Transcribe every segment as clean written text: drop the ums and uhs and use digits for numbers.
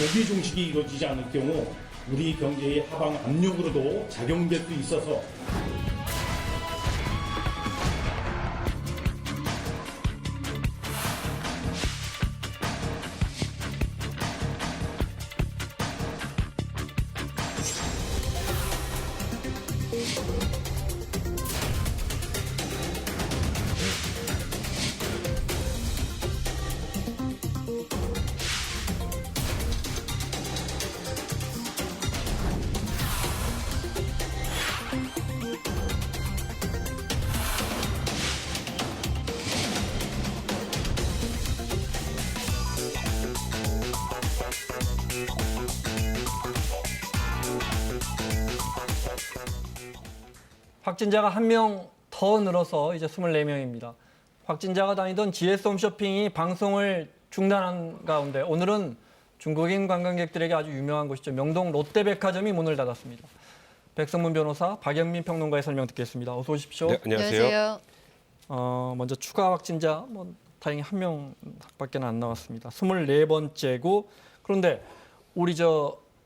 소비 중식이 이루어지지 않을 경우 우리 경제의 하방 압력으로도 작용될 수 있어서 확진자가 한 명 더 늘어서 이제 24명입니다. 확진자가 다니던 GS 홈쇼핑이 방송을 중단한 가운데 오늘은 중국인 관광객들에게 아주 유명한 곳이죠. 명동 롯데백화점이 문을 닫았습니다. 백성문 변호사, 박영민 평론가의 설명 듣겠습니다. 어서 오십시오. 네, 안녕하세요. 먼저 추가 확진자 다행히 한 명밖에 안 나왔습니다. 24번째고 그런데 우리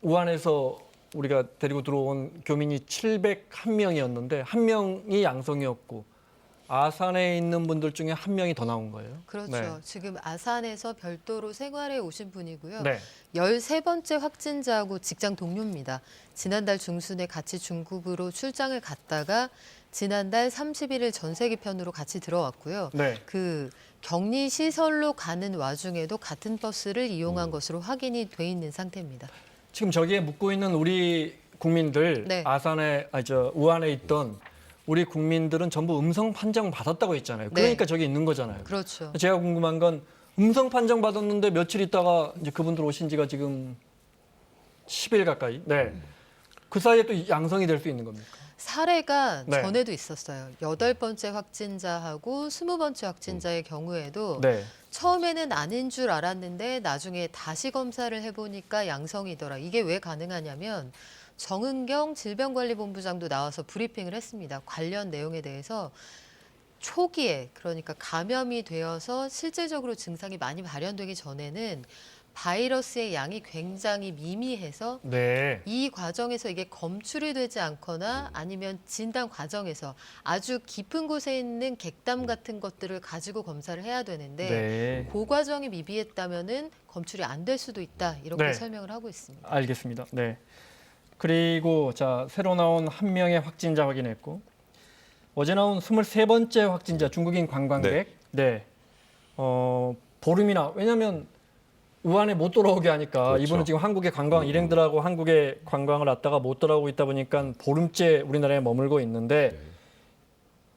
우한에서 우리가 데리고 들어온 교민이 701명이었는데 한 명이 양성이었고 아산에 있는 분들 중에 한 명이 더 나온 거예요. 그렇죠. 네. 지금 아산에서 별도로 생활해 오신 분이고요. 네. 13번째 확진자하고 직장 동료입니다. 지난달 중순에 같이 중국으로 출장을 갔다가 지난달 31일 전세기편으로 같이 들어왔고요. 네. 그 격리 시설로 가는 와중에도 같은 버스를 이용한 것으로 확인이 돼 있는 상태입니다. 지금 저기에 묵고 있는 우리 국민들 네. 우한에 있던 우리 국민들은 전부 음성 판정 받았다고 했잖아요. 그러니까 네. 저기 있는 거잖아요. 그렇죠. 제가 궁금한 건 음성 판정 받았는데 며칠 있다가 이제 그분들 오신 지가 지금 10일 가까이. 네. 그 사이에 또 양성이 될 수 있는 겁니까? 사례가 네. 전에도 있었어요. 8번째 확진자하고 20번째 확진자의 경우에도 네. 처음에는 아닌 줄 알았는데 나중에 다시 검사를 해보니까 양성이더라. 이게 왜 가능하냐면 정은경 질병관리본부장도 나와서 브리핑을 했습니다. 관련 내용에 대해서 초기에 그러니까 감염이 되어서 실질적으로 증상이 많이 발현되기 전에는 바이러스의 양이 굉장히 미미해서 네. 이 과정에서 이게 검출이 되지 않거나 아니면 진단 과정에서 아주 깊은 곳에 있는 객담 같은 것들을 가지고 검사를 해야 되는데 네. 그 과정이 미비했다면은 검출이 안 될 수도 있다 이렇게 네. 설명을 하고 있습니다. 알겠습니다. 네. 그리고 새로 나온 한 명의 확진자 확인했고 어제 나온 23번째 확진자 중국인 관광객. 네. 보름이나 왜냐하면 우한에 못 돌아오게 하니까 그렇죠. 이분은 지금 한국에 일행들하고 한국에 관광을 왔다가 못 돌아오고 있다 보니까 보름째 우리나라에 머물고 있는데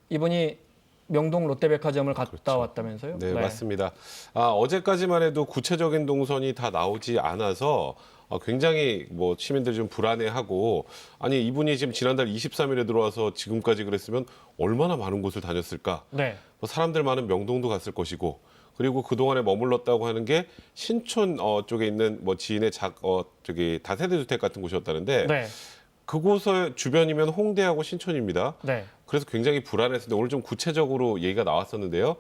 이분이 명동 롯데백화점을 갔다 그렇죠. 왔다면서요? 네, 맞습니다. 어제까지만 해도 구체적인 동선이 다 나오지 않아서 굉장히 시민들이 좀 불안해하고 아니 이분이 지금 지난달 23일에 들어와서 지금까지 그랬으면 얼마나 많은 곳을 다녔을까? 네. 사람들 많은 명동도 갔을 것이고 그리고 그동안에 머물렀다고 하는 게 신촌 쪽에 있는 지인의 다세대 주택 같은 곳이었다는데 네. 그곳의 주변이면 홍대하고 신촌입니다. 네. 그래서 굉장히 불안했는데 오늘 좀 구체적으로 얘기가 나왔었는데요.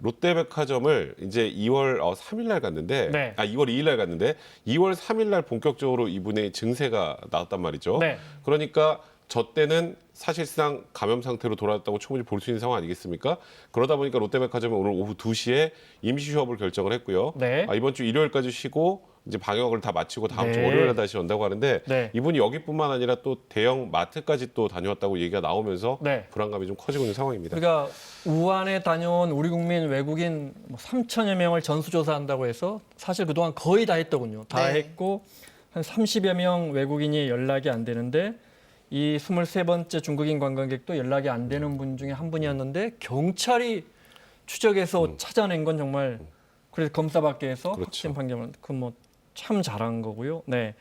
롯데백화점을 이제 2월 3일 날 갔는데, 네. 2월 2일 날 갔는데 2월 3일 날 본격적으로 이분의 증세가 나왔단 말이죠. 네. 그러니까 저 때는 사실상 감염 상태로 돌아왔다고 충분히 볼 수 있는 상황 아니겠습니까? 그러다 보니까 롯데백화점은 오늘 오후 2시에 임시 휴업을 결정을 했고요. 네. 이번 주 일요일까지 쉬고 이제 방역을 다 마치고 다음 주 네. 월요일에 다시 온다고 하는데 네. 이분이 여기뿐만 아니라 또 대형 마트까지 또 다녀왔다고 얘기가 나오면서 네. 불안감이 좀 커지고 있는 상황입니다. 우리가 우한에 다녀온 우리 국민 외국인 3천여 명을 전수조사한다고 해서 사실 그동안 거의 다 했더군요. 다 네. 했고 한 30여 명 외국인이 연락이 안 되는데 이 23번째 중국인 관광객도 연락이 안 되는 분 중에 한 분이었는데 경찰이 추적해서 찾아낸 건 정말 그래서 검사받게 해서 그렇죠. 확진 판정을 참 잘한 거고요. 네.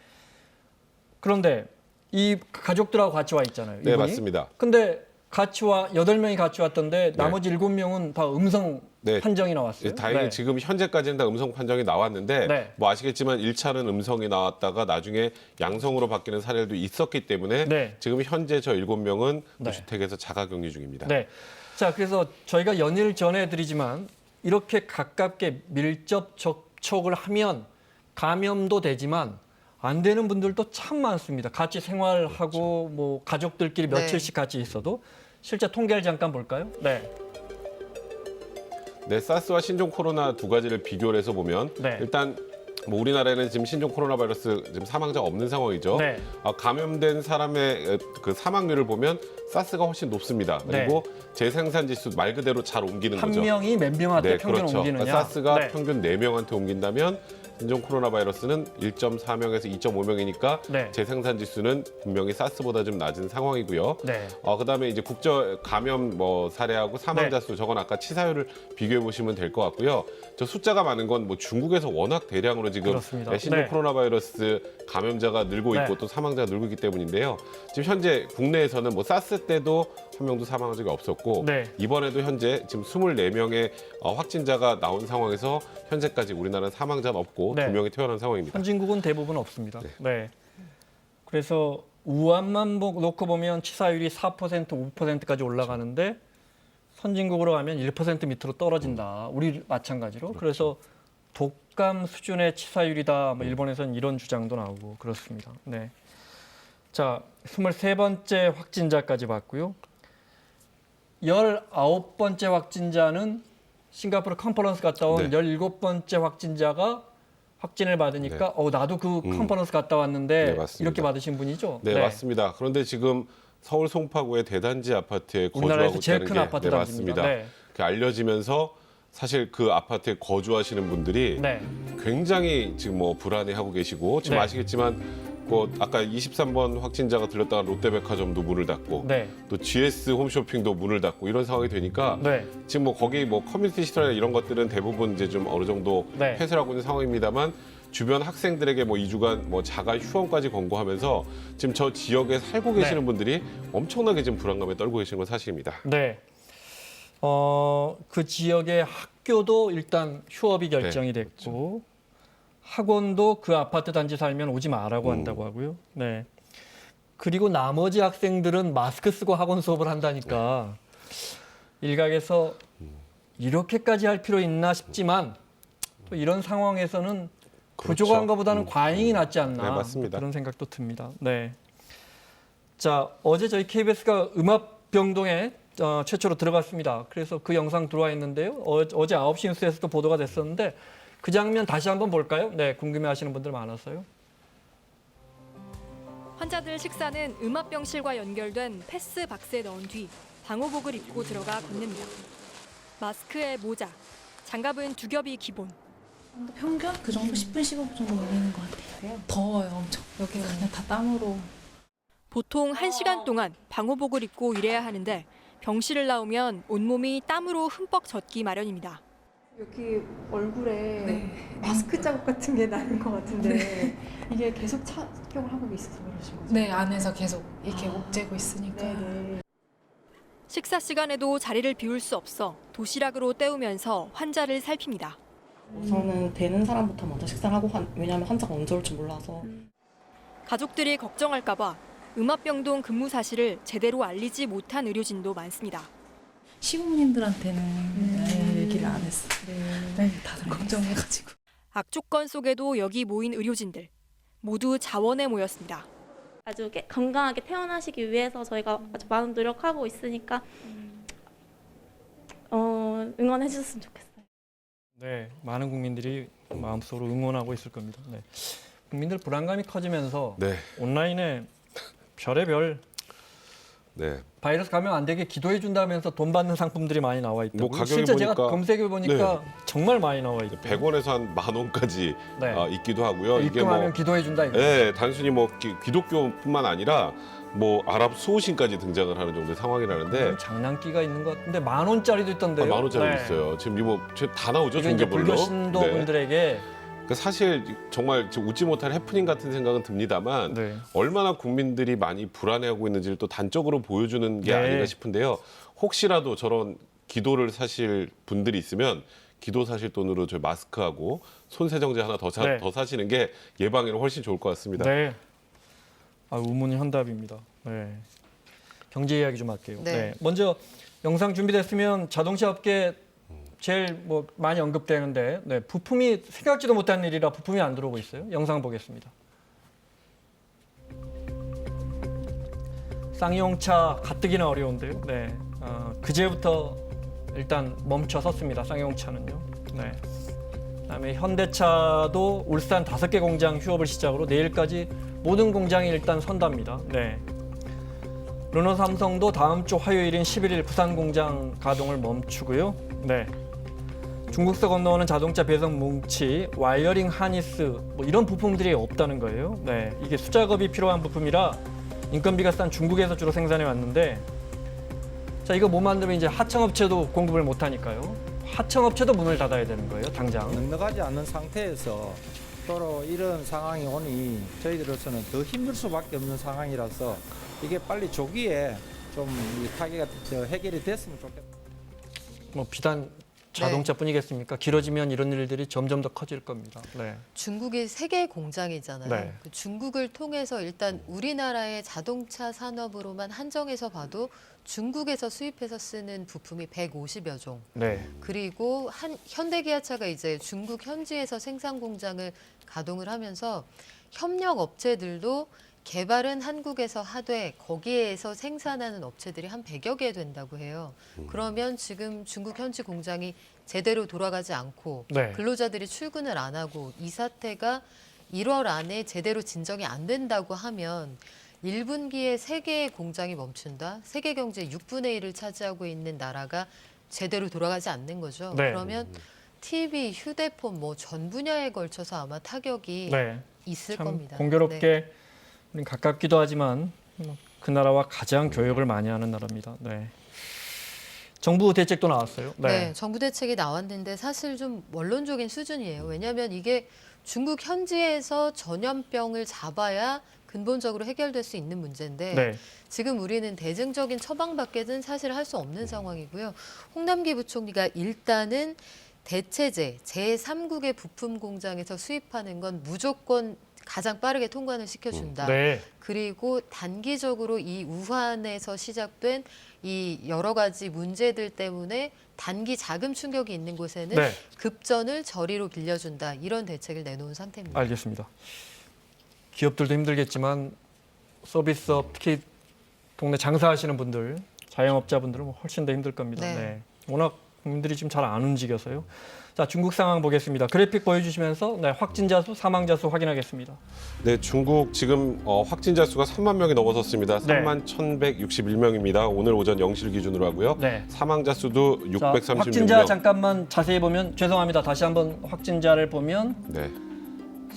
그런데 이 가족들하고 같이 와 있잖아요. 네, 이분이. 맞습니다. 근데 8명이 같이 왔던데 나머지 7명은 다 음성 네. 판정이 나왔어요. 다행히 네. 지금 현재까지는 다 음성 판정이 나왔는데 네. 아시겠지만 1차는 음성이 나왔다가 나중에 양성으로 바뀌는 사례도 있었기 때문에 네. 지금 현재 저 7명은 네. 주택에서 자가격리 중입니다. 네. 자, 그래서 저희가 연일 전해드리지만 이렇게 가깝게 밀접 접촉을 하면 감염도 되지만 안 되는 분들도 참 많습니다. 같이 생활하고 뭐 가족들끼리 네. 며칠씩 같이 있어도 실제 통계를 잠깐 볼까요? 네. 네, 사스와 신종 코로나 두 가지를 비교를 해서 보면 네. 일단 뭐 우리나라에는 지금 신종 코로나 바이러스 지금 사망자가 없는 상황이죠. 네. 감염된 사람의 그 사망률을 보면 사스가 훨씬 높습니다. 그리고 재생산 지수 말 그대로 잘 옮기는 한 거죠. 명이 몇 명한테 평균 그렇죠. 옮기느냐. 그러니까 사스가 네. 평균 4명한테 옮긴다면 신종 코로나 바이러스는 1.4명에서 2.5명이니까 네. 재생산 지수는 분명히 사스보다 좀 낮은 상황이고요. 네. 그다음에 이제 국저 감염 뭐 사례하고 사망자 수 저건 아까 치사율을 비교해 보시면 될 것 같고요. 저 숫자가 많은 건 뭐 중국에서 워낙 대량으로 지금 그렇습니다. 신종 네. 코로나 바이러스 감염자가 늘고 있고 네. 또 사망자가 늘고 있기 때문인데요. 지금 현재 국내에서는 뭐 사스 때도 한 명도 사망한 적이 없었고 네. 이번에도 현재 지금 24명의 확진자가 나온 상황에서 현재까지 우리나라는 사망자는 없고 네. 2명이 퇴원한 상황입니다. 선진국은 대부분 없습니다. 네. 그래서 우한만 놓고 보면 치사율이 4%, 5%까지 올라가는데 선진국으로 가면 1% 밑으로 떨어진다. 우리 마찬가지로. 그래서 독감 수준의 치사율이다. 뭐 일본에서는 이런 주장도 나오고 그렇습니다. 네. 자, 23번째 확진자까지 봤고요. 19번째 확진자는 싱가포르 컨퍼런스 갔다 온 네. 17번째 확진자가 확진을 받으니까 나도 그 컨퍼런스 갔다 왔는데 네, 맞습니다. 이렇게 받으신 분이죠? 네, 맞습니다. 그런데 지금 서울 송파구의 대단지 아파트에 우리나라에서 거주하고 제일 있다는 큰 게 아파트 네, 단지입니다. 맞습니다. 네. 그게 알려지면서 사실 그 아파트에 거주하시는 분들이 네. 굉장히 지금 뭐 불안해하고 계시고 지금 네. 아시겠지만 아까 23번 확진자가 들렸다가 롯데백화점도 문을 닫고 네. 또 GS 홈쇼핑도 문을 닫고 이런 상황이 되니까 네. 지금 뭐 거기 뭐 커뮤니티 시설이나 이런 것들은 대부분 이제 좀 어느 정도 네. 폐쇄를 하고 있는 상황입니다만 주변 학생들에게 뭐 2주간 뭐 자가 휴원까지 권고하면서 지금 저 지역에 살고 계시는 네. 분들이 엄청나게 지금 불안감에 떨고 계시는 건 사실입니다. 네. 그 지역의 학교도 일단 휴업이 결정이 됐고 학원도 그 아파트 단지 살면 오지 마라고 한다고 하고요. 네. 그리고 나머지 학생들은 마스크 쓰고 학원 수업을 한다니까 일각에서 이렇게까지 할 필요 있나 싶지만 또 이런 상황에서는 부족한 것보다는 과잉이 낫지 않나 네, 맞습니다. 그런 생각도 듭니다. 네. 자, 어제 저희 KBS가 음압병동에 최초로 들어갔습니다. 그래서 그 영상 들어와 있는데요. 어제 9시 뉴스에서도 보도가 됐었는데 그 장면 다시 한번 볼까요? 네, 궁금해하시는 분들 많았어요. 환자들 식사는 음압병실과 연결된 패스 박스에 넣은 뒤 방호복을 입고 들어가 건넵니다. 마스크에 모자, 장갑은 두 겹이 기본. 평균 그 정도 10분, 15분 정도 걸리는 것 같아요. 더워요, 엄청. 여기가 그냥 다 땀으로. 보통 1시간 동안 방호복을 입고 일해야 하는데 병실을 나오면 온몸이 땀으로 흠뻑 젖기 마련입니다. 여기 얼굴에 마스크 자국 같은 게 나는 것 같은데 이게 계속 착용을 하고 있어서 그러신 거죠? 네, 안에서 계속 이렇게 옥죄고 있으니까. 식사 시간에도 자리를 비울 수 없어 도시락으로 때우면서 환자를 살핍니다. 우선은 되는 사람부터 먼저 식사를 하고 왜냐하면 환자가 언제 올지 몰라서. 가족들이 걱정할까 봐 음압병동 근무 사실을 제대로 알리지 못한 의료진도 많습니다. 시국민들한테는 얘기를 안 했어. 네, 다들 걱정해가지고. 악조건 속에도 여기 모인 의료진들 모두 자원에 모였습니다. 아주 건강하게 퇴원하시기 위해서 저희가 아주 많은 노력하고 있으니까 응원해 주셨으면 좋겠어요. 네, 많은 국민들이 마음속으로 응원하고 있을 겁니다. 네. 국민들 불안감이 커지면서 네, 온라인에 별의별 네. 바이러스 감염 안 되게 기도해 준다면서 돈 받는 상품들이 많이 나와 있다고. 뭐 가격이 실제 제가 보니까 검색해 보니까 정말 많이 나와 있고. 100원에서 한 10,000원까지 네. 있기도 하고요. 이게 입금하면 뭐 기도해 준다 이거. 네, 단순히 뭐 기독교뿐만 아니라 뭐 아랍 수호신까지 등장을 하는 정도의 상황이라는데 장난기가 있는 것 같은데 10,000원짜리도 있던데요. 10,000원짜리 네. 있어요. 지금 이거 다 나오죠, 이게 이제 종교별로. 불교 신도분들에게 그러니까 사실 정말 웃지 못할 해프닝 같은 생각은 듭니다만 네. 얼마나 국민들이 많이 불안해하고 있는지를 또 단적으로 보여주는 게 네. 아닌가 싶은데요. 혹시라도 저런 기도를 사실 분들이 있으면 기도 사실 돈으로 저희 마스크하고 손세정제 하나 더 네. 사시는 게 예방에는 훨씬 좋을 것 같습니다. 네. 우문현답입니다. 네. 경제 이야기 좀 할게요. 네. 네. 먼저 영상 준비됐으면 자동차 업계 제일 뭐 많이 언급되는데 네, 부품이 생각지도 못한 일이라 부품이 안 들어오고 있어요. 영상 보겠습니다. 쌍용차 가뜩이나 어려운데요. 네, 그제부터 일단 멈춰 섰습니다. 쌍용차는요. 네. 그다음에 현대차도 울산 5개 공장 휴업을 시작으로 내일까지 모든 공장이 일단 선답니다. 네. 르노 삼성도 다음 주 화요일인 11일 부산 공장 가동을 멈추고요. 네. 중국서 건너오는 자동차 배선 뭉치, 와이어링 하니스 뭐 이런 부품들이 없다는 거예요. 네. 이게 수작업이 필요한 부품이라 인건비가 싼 중국에서 주로 생산해 왔는데 자, 이거 못 만들면 이제 하청업체도 공급을 못 하니까요. 하청업체도 문을 닫아야 되는 거예요, 당장. 넉넉하지 않은 상태에서 서로 이런 상황이 오니 저희들로서는 더 힘들 수밖에 없는 상황이라서 이게 빨리 조기에 좀 이 타격이 해결이 됐으면 좋겠다. 뭐 비단 자동차뿐이겠습니까? 길어지면 이런 일들이 점점 더 커질 겁니다. 네. 중국이 세계 공장이잖아요. 네. 그 중국을 통해서 일단 우리나라의 자동차 산업으로만 한정해서 봐도 중국에서 수입해서 쓰는 부품이 150여 종. 네. 그리고 현대기아차가 이제 중국 현지에서 생산 공장을 가동을 하면서 협력 업체들도 개발은 한국에서 하되 거기에서 생산하는 업체들이 한 100여 개 된다고 해요. 그러면 지금 중국 현지 공장이 제대로 돌아가지 않고 네. 근로자들이 출근을 안 하고 이 사태가 1월 안에 제대로 진정이 안 된다고 하면 1분기에 세개의 공장이 멈춘다. 세계 경제의 6분의 1을 차지하고 있는 나라가 제대로 돌아가지 않는 거죠. 네. 그러면 TV, 휴대폰 뭐 전 분야에 걸쳐서 아마 타격이 네. 있을 참 겁니다. 공교롭게 네. 우린 가깝기도 하지만 그 나라와 가장 교역을 많이 하는 나라입니다. 네. 정부 대책도 나왔어요. 네, 정부 대책이 나왔는데 사실 좀 원론적인 수준이에요. 왜냐하면 이게 중국 현지에서 전염병을 잡아야 근본적으로 해결될 수 있는 문제인데 네. 지금 우리는 대증적인 처방밖에는 사실 할 수 없는 상황이고요. 홍남기 부총리가 일단은 대체제 제3국의 부품 공장에서 수입하는 건 무조건 가장 빠르게 통관을 시켜준다. 네. 그리고 단기적으로 이 우한에서 시작된 이 여러 가지 문제들 때문에 단기 자금 충격이 있는 곳에는 네. 급전을 저리로 빌려준다. 이런 대책을 내놓은 상태입니다. 알겠습니다. 기업들도 힘들겠지만 서비스업 특히 동네 장사하시는 분들, 자영업자분들은 훨씬 더 힘들 겁니다. 네. 네. 워낙 국민들이 지금 잘 안 움직여서요. 자, 중국 상황 보겠습니다. 그래픽 보여주시면서 네, 확진자 수, 사망자 수 확인하겠습니다. 네, 중국 지금 확진자 수가 3만 명이 넘어섰습니다. 네. 3만 1,161명입니다. 오늘 오전 0시 기준으로 하고요. 네. 사망자 수도 자, 636명. 확진자 잠깐만 자세히 보면 죄송합니다. 다시 한번 확진자를 보면 네.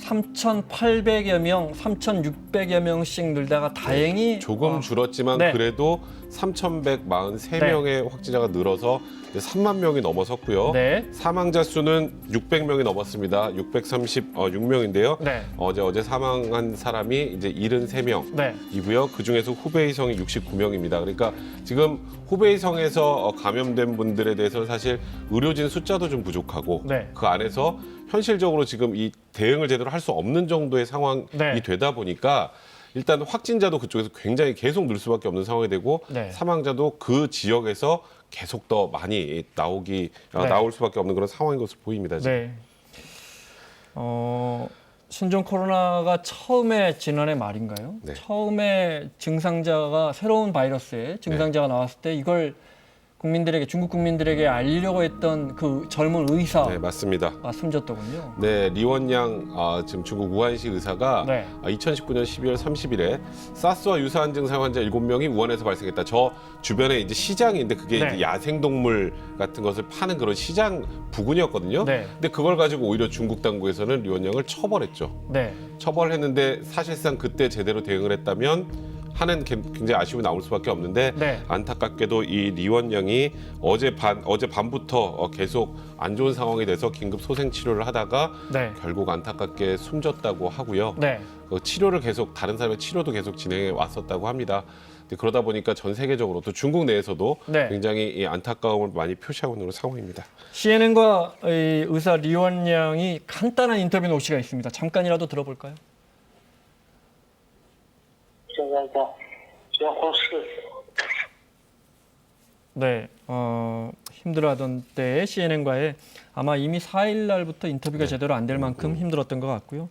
3,800여 명, 3,600여 명씩 늘다가 다행히 조금 줄었지만 네. 그래도 3,143명의 확진자가 늘어서 이제 3만 명이 넘어섰고요. 네. 사망자 수는 600명이 넘었습니다. 636명인데요. 네. 어제 사망한 사람이 이제 73명. 네. 이고요. 그중에서 후베이성이 69명입니다. 그러니까 지금 후베이성에서 감염된 분들에 대해서는 사실 의료진 숫자도 좀 부족하고 네. 그 안에서 현실적으로 지금 이 대응을 제대로 할 수 없는 정도의 상황이 네. 되다 보니까 일단 확진자도 그쪽에서 굉장히 계속 늘 수밖에 없는 상황이 되고 네. 사망자도 그 지역에서 계속 더 많이 나올 수밖에 없는 그런 상황인 것으로 보입니다. 지금. 네. 신종 코로나가 처음에 지난해 말인가요? 네. 처음에 증상자가 새로운 바이러스의 증상자가 나왔을 때 이걸 국민들에게 중국 국민들에게 알리려고 했던 그 젊은 의사가 네, 맞습니다. 숨졌더군요. 네, 리원양 지금 중국 우한시 의사가 네. 2019년 12월 30일에 사스와 유사한 증상 환자 7명이 우한에서 발생했다. 저 주변에 이제 시장인데 그게 네. 이제 야생동물 같은 것을 파는 그런 시장 부근이었거든요. 네. 근데 그걸 가지고 오히려 중국 당국에서는 리원양을 처벌했죠. 네. 처벌했는데 사실상 그때 제대로 대응을 했다면 하는 굉장히 아쉬움이 나올 수밖에 없는데 네. 안타깝게도 이 리원양이 어제 밤부터 계속 안 좋은 상황이 돼서 긴급 소생 치료를 하다가 네. 결국 안타깝게 숨졌다고 하고요. 네. 치료를 계속 다른 사람의 치료도 계속 진행해 왔었다고 합니다. 그러다 보니까 전 세계적으로 또 중국 내에서도 네. 굉장히 이 안타까움을 많이 표시하고 있는 상황입니다. CNN과 의사 리원양이 간단한 인터뷰 녹취가 있습니다. 잠깐이라도 들어볼까요? 现在在监护室， 네, 힘들어하던 때에 CNN과의 아마 이미 4일 날부터 인터뷰가 제대로 안 될 만큼 힘들었던 것 같고요.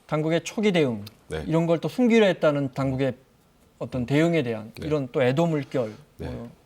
당국의 초기 대응 네. 이런 걸 또 숨기려 했다는 당국의 어떤 대응에 대한 이런 또 애도 물결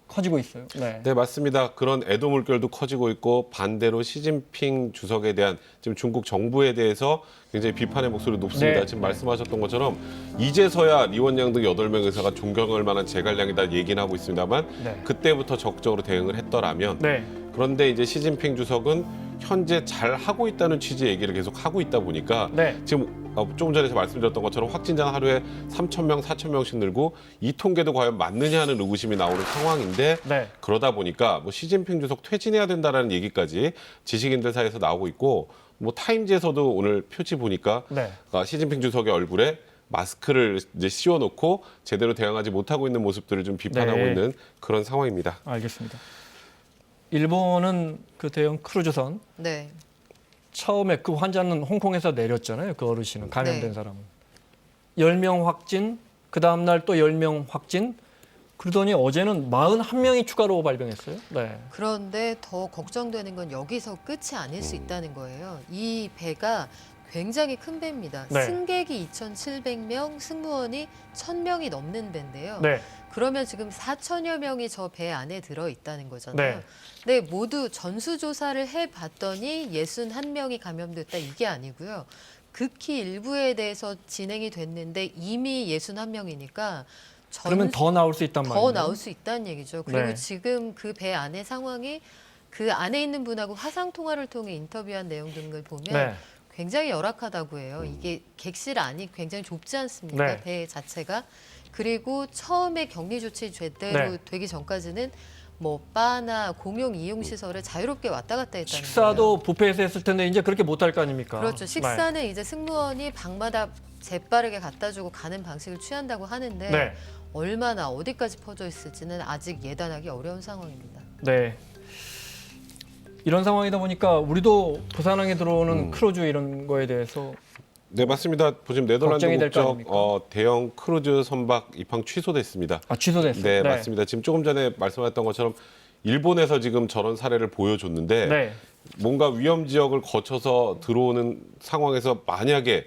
커지고 있어요. 네. 네, 맞습니다. 그런 애도 물결도 커지고 있고 반대로 시진핑 주석에 대한 지금 중국 정부에 대해서 굉장히 비판의 목소리 높습니다. 네. 지금 말씀하셨던 것처럼 이제서야 리원양 등 8명 의사가 존경할 만한 제갈량이다 얘기는 하고 있습니다만 네. 그때부터 적극적으로 대응을 했더라면 네. 그런데 이제 시진핑 주석은 현재 잘 하고 있다는 취지의 얘기를 계속 하고 있다 보니까 네. 지금 조금 전에 말씀드렸던 것처럼 확진자는 하루에 3,000명, 4,000명씩 늘고 이 통계도 과연 맞느냐 하는 의구심이 나오는 상황인데 네. 그러다 보니까 뭐 시진핑 주석 퇴진해야 된다라는 얘기까지 지식인들 사이에서 나오고 있고 뭐 타임지에서도 오늘 표지 보니까 네. 시진핑 주석의 얼굴에 마스크를 이제 씌워놓고 제대로 대응하지 못하고 있는 모습들을 좀 비판하고 네. 있는 그런 상황입니다. 알겠습니다. 일본은 그 대형 크루즈선 네. 처음에 그 환자는 홍콩에서 내렸잖아요. 그 어르신은 감염된 네. 사람은 10명 확진, 그 다음 날 또 10명 확진. 그러더니 어제는 41명이 추가로 발병했어요. 네. 그런데 더 걱정되는 건 여기서 끝이 아닐 수 있다는 거예요. 이 배가 굉장히 큰 배입니다. 네. 승객이 2,700명, 승무원이 1,000명이 넘는 배인데요. 네. 그러면 지금 4천여 명이 저 배 안에 들어 있다는 거잖아요. 네. 네, 모두 전수조사를 해봤더니 61명이 감염됐다 이게 아니고요. 극히 일부에 대해서 진행이 됐는데 이미 61명이니까 그러면 더 나올 수 있단 말이에요. 더 나올 수 있다는 얘기죠. 그리고 네. 지금 그 배 안의 상황이 그 안에 있는 분하고 화상 통화를 통해 인터뷰한 내용 등을 보면 네. 굉장히 열악하다고 해요. 이게 객실 안이 굉장히 좁지 않습니까? 네. 배 자체가. 그리고 처음에 격리 조치 제대로 네. 되기 전까지는 뭐 바나 공용 이용 시설에 자유롭게 왔다 갔다 했다는 식사도 거예요. 뷔페에서 했을 텐데 이제 그렇게 못할 거 아닙니까? 그렇죠. 식사는 이제 승무원이 방마다 재빠르게 갖다 주고 가는 방식을 취한다고 하는데 네. 얼마나 어디까지 퍼져 있을지는 아직 예단하기 어려운 상황입니다. 네. 이런 상황이다 보니까 우리도 부산항에 들어오는 크루즈 이런 거에 대해서 네, 맞습니다. 지금 네덜란드 걱정이 될거 국적 아닙니까? 대형 크루즈 선박 입항 취소됐습니다. 취소됐어요. 네, 맞습니다. 지금 조금 전에 말씀하셨던 것처럼 일본에서 지금 저런 사례를 보여줬는데 네. 뭔가 위험 지역을 거쳐서 들어오는 상황에서 만약에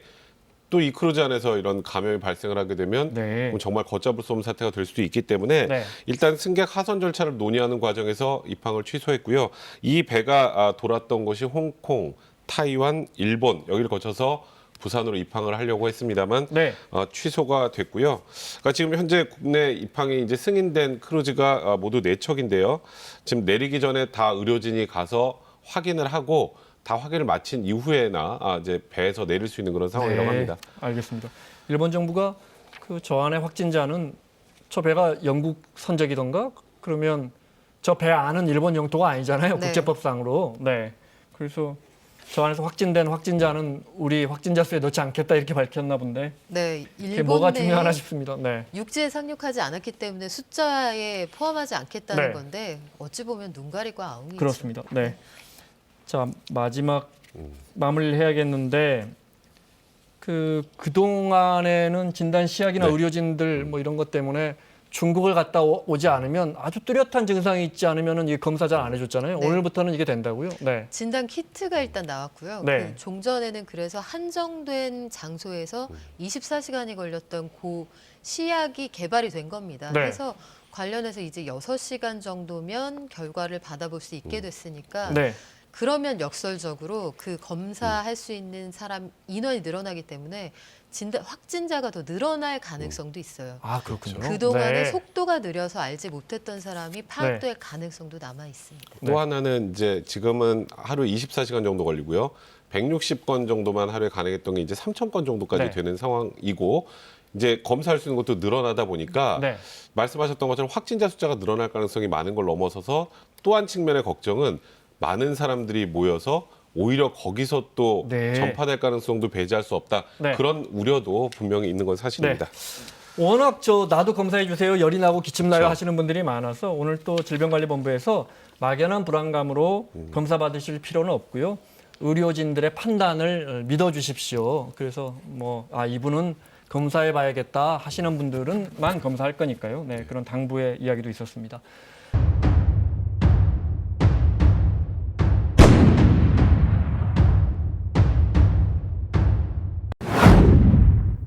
또 이 크루즈 안에서 이런 감염이 발생을 하게 되면 네. 그럼 정말 걷잡을 수 없는 사태가 될 수도 있기 때문에 네. 일단 승객 하선 절차를 논의하는 과정에서 입항을 취소했고요. 이 배가 돌았던 곳이 홍콩, 타이완, 일본 여기를 거쳐서 부산으로 입항을 하려고 했습니다만 네. 취소가 됐고요. 그러니까 지금 현재 국내 입항이 이제 승인된 크루즈가 모두 4척인데요. 지금 내리기 전에 다 의료진이 가서 확인을 하고 다 확인을 마친 이후에나 이제 배에서 내릴 수 있는 그런 상황이라고 합니다. 알겠습니다. 일본 정부가 그 저 안에 확진자는 저 배가 영국 선적이던가 그러면 저 배 안은 일본 영토가 아니잖아요. 네. 국제법상으로. 네. 그래서 저 안에서 확진된 확진자는 우리 확진자 수에 넣지 않겠다 이렇게 밝혔나 본데. 네, 그게 일본 뭐가 내에 중요하나 싶습니다. 네. 육지에 상륙하지 않았기 때문에 숫자에 포함하지 않겠다는 네. 건데 어찌 보면 눈 가리고 아웅이죠. 그렇습니다. 네. 자, 마지막 마무리를 해야겠는데 그동안에는 진단 시약이나 네. 의료진들 뭐 이런 것 때문에 중국을 갔다 오지 않으면 아주 뚜렷한 증상이 있지 않으면은 이 검사 잘 안 해줬잖아요. 네. 오늘부터는 이게 된다고요? 네. 진단 키트가 일단 나왔고요. 네. 그 종전에는 그래서 한정된 장소에서 24시간이 걸렸던 고 시약이 개발이 된 겁니다. 네. 그래서 관련해서 이제 6시간 정도면 결과를 받아볼 수 있게 됐으니까 네. 그러면 역설적으로 그 검사할 수 있는 사람 인원이 늘어나기 때문에 확진자가 더 늘어날 가능성도 있어요. 아, 그렇군요. 그동안에 네. 속도가 느려서 알지 못했던 사람이 파악될 가능성도 남아 있습니다. 또 하나는 이제 지금은 하루에 24시간 정도 걸리고요. 160건 정도만 하루에 가능했던 게 이제 3,000건 정도까지 네. 되는 상황이고 이제 검사할 수 있는 것도 늘어나다 보니까 네. 말씀하셨던 것처럼 확진자 숫자가 늘어날 가능성이 많은 걸 넘어서서 또 한 측면의 걱정은 많은 사람들이 모여서 오히려 거기서 또 네. 전파될 가능성도 배제할 수 없다. 네. 그런 우려도 분명히 있는 건 사실입니다. 워낙 나도 검사해 주세요. 열이 나고 기침 나요 그렇죠. 하시는 분들이 많아서 오늘 또 질병관리본부에서 막연한 불안감으로 검사 받으실 필요는 없고요. 의료진들의 판단을 믿어주십시오. 그래서 이분은 검사해 봐야겠다 하시는 분들은만 검사할 거니까요. 네, 그런 당부의 이야기도 있었습니다.